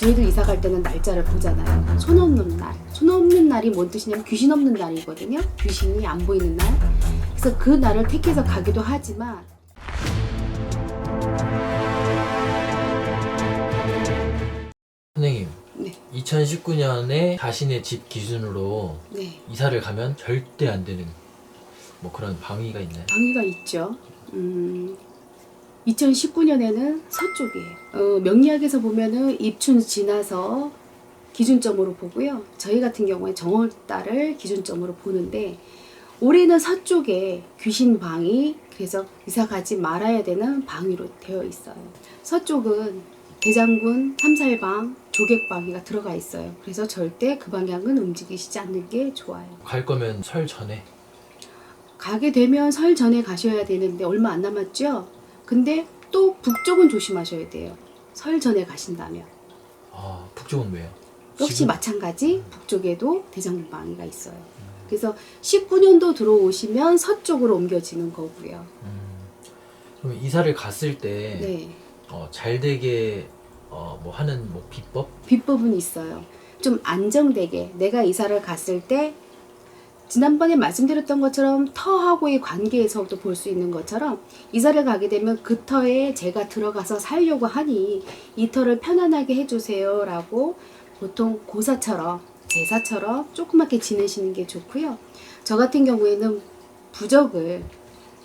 저희도 이사 갈 때는 날짜를 보잖아요. 손 없는 날. 손 없는 날이 뭔 뜻이냐면 귀신 없는 날이거든요. 귀신이 안 보이는 날. 그래서 그 날을 택해서 가기도 하지만 선생님, 네. 2019년에 자신의 집 기준으로 네. 이사를 가면 절대 안 되는 뭐 그런 방위가 있나요? 방위가 있죠. 2019년에는 서쪽이에요. 명리학에서 보면은 입춘 지나서 기준점으로 보고요. 저희 같은 경우에 정월달을 기준점으로 보는데 올해는 서쪽에 귀신 방위, 그래서 이사 가지 말아야 되는 방위로 되어 있어요. 서쪽은 대장군, 삼살방, 조객방위가 들어가 있어요. 그래서 절대 그 방향은 움직이시지 않는 게 좋아요. 갈 거면 설 전에. 가게 되면 설 전에 가셔야 되는데 얼마 안 남았죠? 근데 또 북쪽은 조심하셔야 돼요. 설 전에 가신다면. 아, 북쪽은 왜요? 역시 지금? 마찬가지 북쪽에도 대장군 방위가 있어요. 그래서 19년도 들어오시면 서쪽으로 옮겨지는 거고요. 그럼 이사를 갔을 때 네. 잘 되게 뭐 하는 뭐 비법? 비법은 있어요. 좀 안정되게 내가 이사를 갔을 때 지난번에 말씀드렸던 것처럼 터하고의 관계에서도 볼 수 있는 것처럼 이사를 가게 되면 그 터에 제가 들어가서 살려고 하니 이 터를 편안하게 해주세요 라고 보통 고사처럼 제사처럼 조그맣게 지내시는 게 좋고요. 저 같은 경우에는 부적을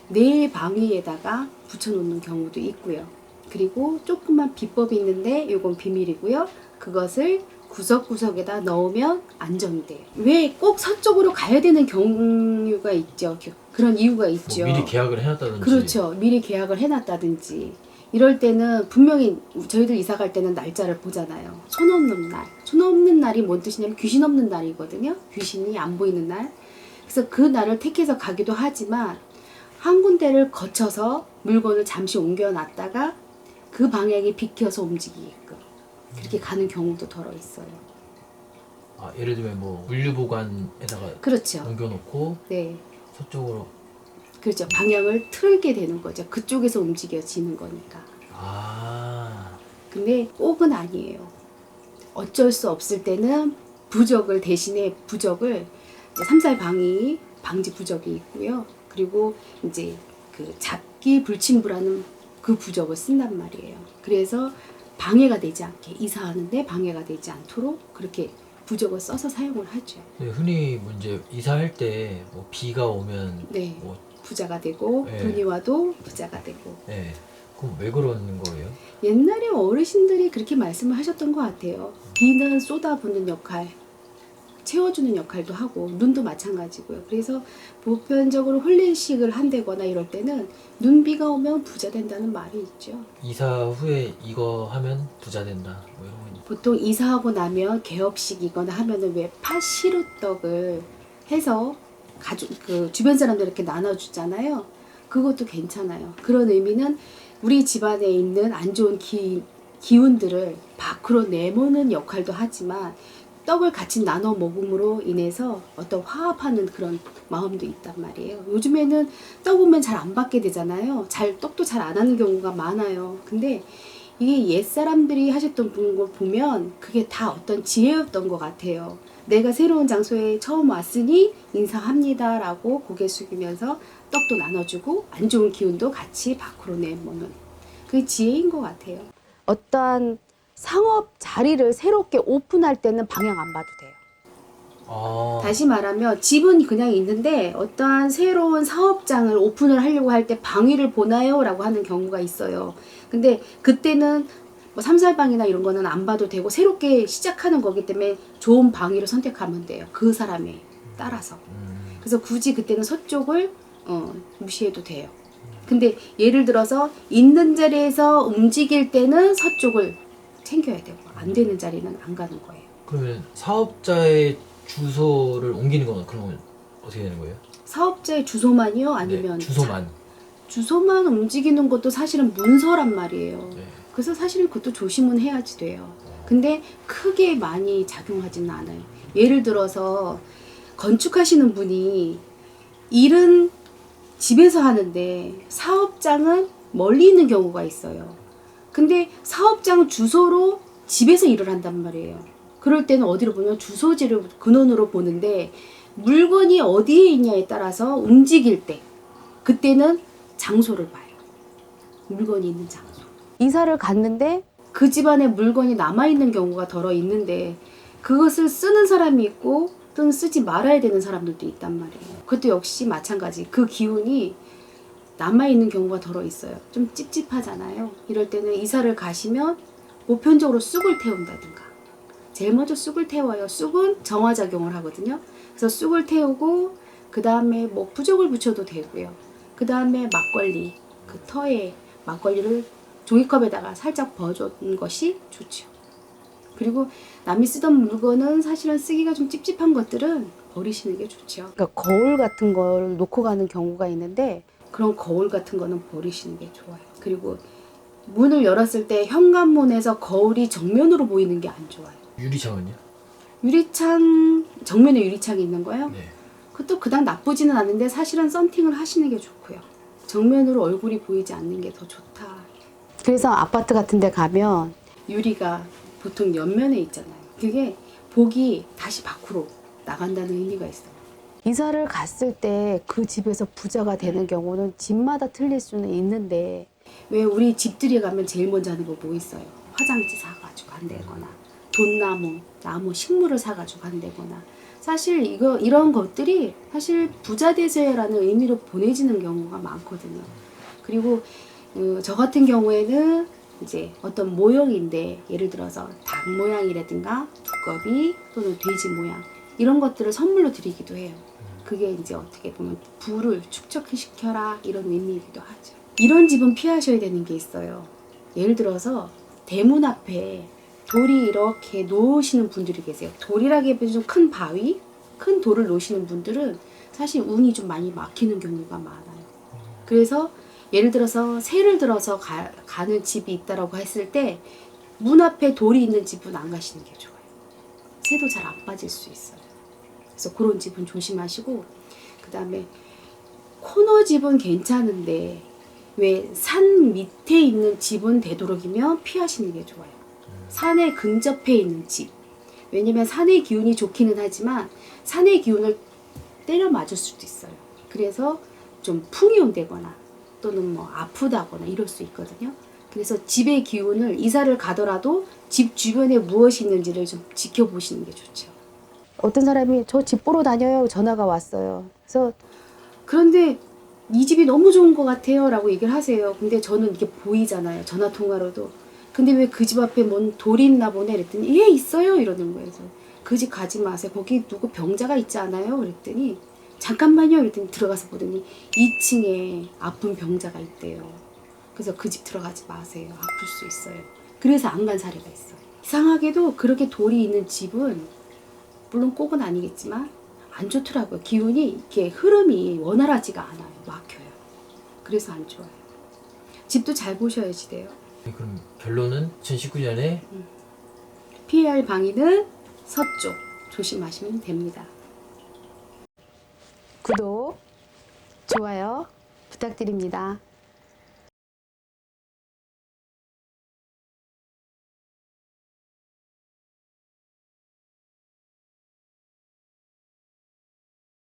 내 방위에다가 붙여놓는 경우도 있고요. 그리고 조그만 비법이 있는데 이건 비밀이고요. 그것을 구석구석에다 넣으면 안정이 돼요. 왜 꼭 서쪽으로 가야 되는 경우가 있죠. 그런 이유가 있죠. 뭐 미리 계약을 해놨다든지. 그렇죠. 미리 계약을 해놨다든지. 이럴 때는 분명히 저희들 이사 갈 때는 날짜를 보잖아요. 손 없는 날. 손 없는 날이 뭔 뜻이냐면 귀신 없는 날이거든요. 귀신이 안 보이는 날. 그래서 그 날을 택해서 가기도 하지만 한 군데를 거쳐서 물건을 잠시 옮겨놨다가 그 방향이 비켜서 움직이게끔 그렇게 가는 경우도 덜어 있어요. 아, 예를 들면 뭐 물류보관에다가 그렇죠. 옮겨놓고 네. 서쪽으로. 그렇죠. 방향을 틀게 되는 거죠. 그쪽에서 움직여지는 거니까. 아, 근데 꼭은 아니에요. 어쩔 수 없을 때는 부적을 대신에 부적을 삼살방위 방지 부적이 있고요. 그리고 이제 그 잡기 불침부라는 그 부적을 쓴단 말이에요. 그래서 방해가 되지 않게 이사하는데 방해가 되지 않도록 그렇게 부적을 써서 사용을 하죠. 네, 흔히 뭐 이제 이사할 때 뭐 비가 오면 네. 뭐 부자가 되고 네. 눈이 와도 부자가 되고. 네, 그럼 왜 그러는 거예요? 옛날에 어르신들이 그렇게 말씀을 하셨던 것 같아요. 비는 쏟아붓는 역할, 채워주는 역할도 하고 눈도 마찬가지고요. 그래서 보편적으로 혼례식을 한다거나 이럴 때는 눈비가 오면 부자 된다는 말이 있죠. 이사 후에 이거 하면 부자 된다 뭐 이런 거 있나요? 보통 이사하고 나면 개업식이거나 하면은 왜 팥시루떡을 해서 가족 그 주변 사람들 이렇게 나눠주잖아요. 그것도 괜찮아요. 그런 의미는 우리 집안에 있는 안 좋은 기운들을 밖으로 내모는 역할도 하지만 떡을 같이 나눠 먹음으로 인해서 어떤 화합하는 그런 마음도 있단 말이에요. 요즘에는 떡 오면 잘 안 받게 되잖아요. 떡도 잘 안 하는 경우가 많아요. 근데 이게 옛사람들이 하셨던 걸 보면 그게 다 어떤 지혜였던 것 같아요. 내가 새로운 장소에 처음 왔으니 인사합니다 라고 고개 숙이면서 떡도 나눠주고 안 좋은 기운도 같이 밖으로 내모는 그게 지혜인 것 같아요. 어떠한 상업 자리를 새롭게 오픈할 때는 방향 안 봐도 돼요. 아, 다시 말하면 집은 그냥 있는데 어떠한 새로운 사업장을 오픈을 하려고 할 때 방위를 보나요? 라고 하는 경우가 있어요. 근데 그때는 뭐 삼살방이나 이런 거는 안 봐도 되고 새롭게 시작하는 거기 때문에 좋은 방위를 선택하면 돼요. 그 사람에 따라서. 그래서 굳이 그때는 서쪽을 무시해도 돼요. 근데 예를 들어서 있는 자리에서 움직일 때는 서쪽을 챙겨야 되고 안 되는 자리는 안 가는 거예요. 그러면 사업자의 주소를 옮기는 건 그런 건 어떻게 되는 거예요? 사업자의 주소만이요? 아니면 네, 주소만. 주소만 움직이는 것도 사실은 문서란 말이에요. 네. 그래서 사실은 그것도 조심은 해야지 돼요. 근데 크게 많이 작용하지는 않아요. 예를 들어서 건축하시는 분이 일은 집에서 하는데 사업장은 멀리 있는 경우가 있어요. 근데 사업장 주소로 집에서 일을 한단 말이에요. 그럴 때는 어디로 보면 주소지를 근원으로 보는데 물건이 어디에 있냐에 따라서 움직일 때 그때는 장소를 봐요. 물건이 있는 장소. 이사를 갔는데 그 집안에 물건이 남아있는 경우가 덜어 있는데 그것을 쓰는 사람이 있고 또는 쓰지 말아야 되는 사람들도 있단 말이에요. 그것도 역시 마찬가지. 그 기운이 남아있는 경우가 덜어 있어요. 좀 찝찝하잖아요. 이럴 때는 이사를 가시면 보편적으로 쑥을 태운다든가. 제일 먼저 쑥을 태워요. 쑥은 정화작용을 하거든요. 그래서 쑥을 태우고 그 다음에 뭐 부적을 붙여도 되고요. 그 다음에 막걸리, 그 터에 막걸리를 종이컵에다가 살짝 버어준 것이 좋죠. 그리고 남이 쓰던 물건은 사실은 쓰기가 좀 찝찝한 것들은 버리시는 게 좋죠. 그러니까 거울 같은 걸 놓고 가는 경우가 있는데 그런 거울 같은 거는 버리시는 게 좋아요. 그리고 문을 열었을 때 현관문에서 거울이 정면으로 보이는 게 안 좋아요. 유리창은요? 유리창, 정면에 유리창이 있는 거요? 네. 그것도 그닥 나쁘지는 않은데 사실은 썬팅을 하시는 게 좋고요. 정면으로 얼굴이 보이지 않는 게 더 좋다. 그래서 아파트 같은 데 가면 유리가 보통 옆면에 있잖아요. 그게 복이 다시 밖으로 나간다는 의미가 있어요. 이사를 갔을 때 그 집에서 부자가 되는 경우는 집마다 틀릴 수는 있는데 왜 우리 집들이 가면 제일 먼저 하는 거 뭐 있어요? 화장지 사가지고 간다거나 나무, 식물을 사가지고 간다거나 사실 이런 것들이 사실 부자 되세요라는 의미로 보내지는 경우가 많거든요. 그리고 저 같은 경우에는 이제 어떤 모형인데 예를 들어서 닭 모양이라든가 두꺼비 또는 돼지 모양 이런 것들을 선물로 드리기도 해요. 그게 이제 어떻게 보면 부를 축적시켜라 이런 의미이기도 하죠. 이런 집은 피하셔야 되는 게 있어요. 예를 들어서 대문 앞에 돌이 이렇게 놓으시는 분들이 계세요. 돌이라기보다 좀 큰 바위, 큰 돌을 놓으시는 분들은 사실 운이 좀 많이 막히는 경우가 많아요. 그래서 예를 들어서 새를 들어서 가는 집이 있다라고 했을 때 문 앞에 돌이 있는 집은 안 가시는 게 좋아요. 새도 잘 안 빠질 수 있어요. 그래서 그런 집은 조심하시고 그 다음에 코너 집은 괜찮은데 왜 산 밑에 있는 집은 되도록이면 피하시는 게 좋아요. 산에 근접해 있는 집. 왜냐면 산의 기운이 좋기는 하지만 산의 기운을 때려 맞을 수도 있어요. 그래서 좀 풍이 온다거나 또는 뭐 아프다거나 이럴 수 있거든요. 그래서 집의 기운을 이사를 가더라도 집 주변에 무엇이 있는지를 좀 지켜보시는 게 좋죠. 어떤 사람이 저 집 보러 다녀요 전화가 왔어요. 그래서 그런데 이 집이 너무 좋은 것 같아요 라고 얘기를 하세요. 근데 저는 이게 보이잖아요. 전화 통화로도. 근데 왜 그 집 앞에 뭔 돌이 있나 보네 그랬더니 예 있어요 이러는 거예요. 그래서 그 집 가지 마세요. 거기 누구 병자가 있지 않아요? 그랬더니 잠깐만요 그랬더니 들어가서 보더니 2층에 아픈 병자가 있대요. 그래서 그 집 들어가지 마세요. 아플 수 있어요. 그래서 안 간 사례가 있어요. 이상하게도 그렇게 돌이 있는 집은 물론 꼭은 아니겠지만 안 좋더라고요. 기운이 이렇게 흐름이 원활하지가 않아요. 막혀요. 그래서 안 좋아요. 집도 잘 보셔야지 돼요. 네, 그럼 결론은 2019년에 피해야 할 방위는 서쪽 조심하시면 됩니다. 구독, 좋아요 부탁드립니다.